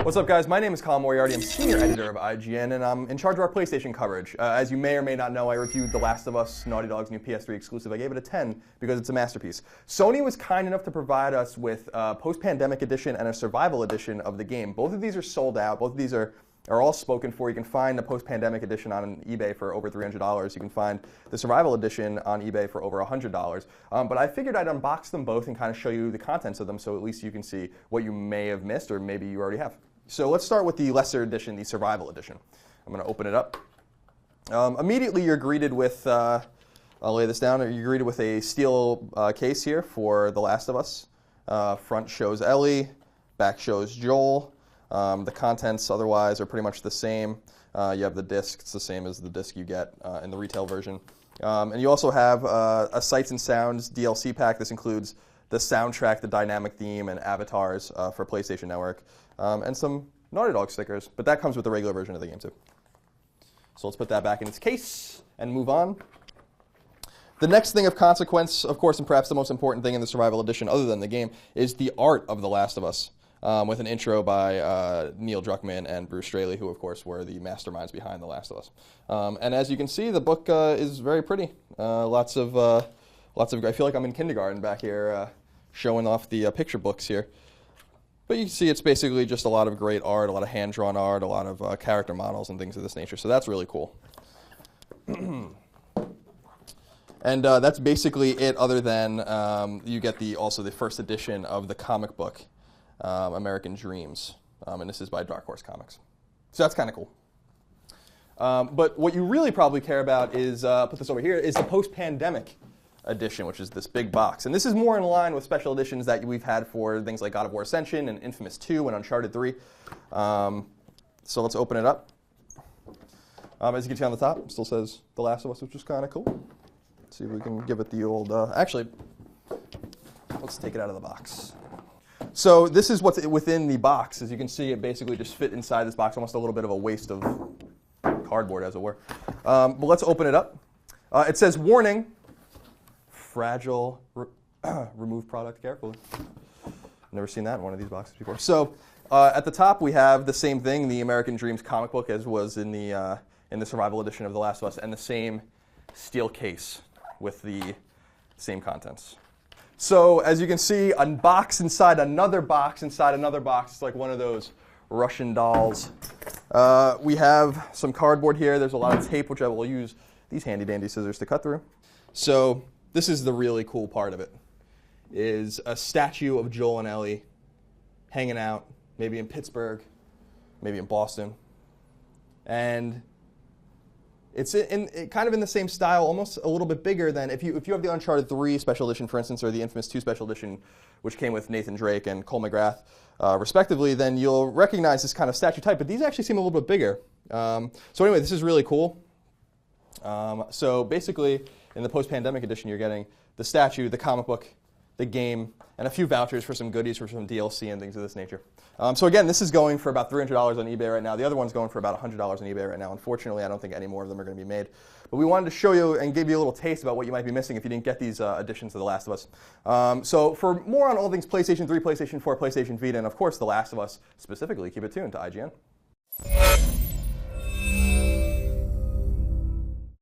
What's up, guys? My name is Colin Moriarty. I'm senior editor of IGN, and I'm in charge of our PlayStation coverage. As you may or may not know, I reviewed The Last of Us, Naughty Dog's new PS3 exclusive. I gave it a 10 because it's a masterpiece. Sony was kind enough to provide us with a post-pandemic edition and a survival edition of the game. Both of these are sold out. Both of these are all spoken for. You can find the post-pandemic edition on eBay for over $300. You can find the survival edition on eBay for over $100. But I figured I'd unbox them both and kind of show you the contents of them so at least you can see what you may have missed or maybe you already have. So let's start with the lesser edition, the survival edition. I'm going to open it up. Immediately you're greeted with, I'll lay this down, you're greeted with a steel case here for The Last of Us. Front shows Ellie, back shows Joel. The contents otherwise are pretty much the same. You have the disc. It's the same as the disc you get in the retail version. And you also have a Sights and Sounds DLC pack. This includes the soundtrack, the dynamic theme, and avatars for PlayStation Network, and some Naughty Dog stickers. But that comes with the regular version of the game, too. So let's put that back in its case and move on. The next thing of consequence, of course, and perhaps the most important thing in the Survival Edition, other than the game, is the art of The Last of Us. With an intro by Neil Druckmann and Bruce Straley, who, of course, were the masterminds behind The Last of Us. And as you can see, the book is very pretty. Lots of. I feel like I'm in kindergarten back here, showing off the picture books here. But you can see it's basically just a lot of great art, a lot of hand-drawn art, a lot of character models and things of this nature. So that's really cool. And that's basically it, other than you get also the first edition of the comic book. American Dreams, and this is by Dark Horse Comics. So that's kind of cool. But what you really probably care about is, put this over here, is the post-pandemic edition, which is this big box. And this is more in line with special editions that we've had for things like God of War Ascension and Infamous 2 and Uncharted 3. So let's open it up. As you can see on the top, it still says The Last of Us, which is kind of cool. Let's see if we can give it the old, actually, let's take it out of the box. So this is what's within the box. As you can see, it basically just fit inside this box, almost a little bit of a waste of cardboard, as it were. But let's open it up. It says, warning, fragile, remove product carefully. Never seen that in one of these boxes before. So at the top, we have the same thing, the American Dreams comic book, as was in the Survival Edition of The Last of Us, and the same steel case with the same contents. So, as you can see, a box inside another box inside another box. It's like one of those Russian dolls. We have some cardboard here. There's a lot of tape, which I will use these handy-dandy scissors to cut through. So, this is the really cool part of it, is a statue of Joel and Ellie hanging out, maybe in Pittsburgh, maybe in Boston. And it's kind of in the same style, almost a little bit bigger than if you have the Uncharted 3 Special Edition, for instance, or the Infamous 2 Special Edition, which came with Nathan Drake and Cole McGrath, respectively, then you'll recognize this kind of statue type. But these actually seem a little bit bigger. So anyway, this is really cool. So basically, in the post-pandemic edition, you're getting the statue, the comic book, the game, and a few vouchers for some goodies for some DLC and things of this nature. So again, this is going for about $300 on eBay right now. The other one's going for about $100 on eBay right now. Unfortunately, I don't think any more of them are going to be made. But we wanted to show you and give you a little taste about what you might be missing if you didn't get these editions of The Last of Us. So for more on all things PlayStation 3, PlayStation 4, PlayStation Vita, and of course The Last of Us specifically, keep it tuned to IGN.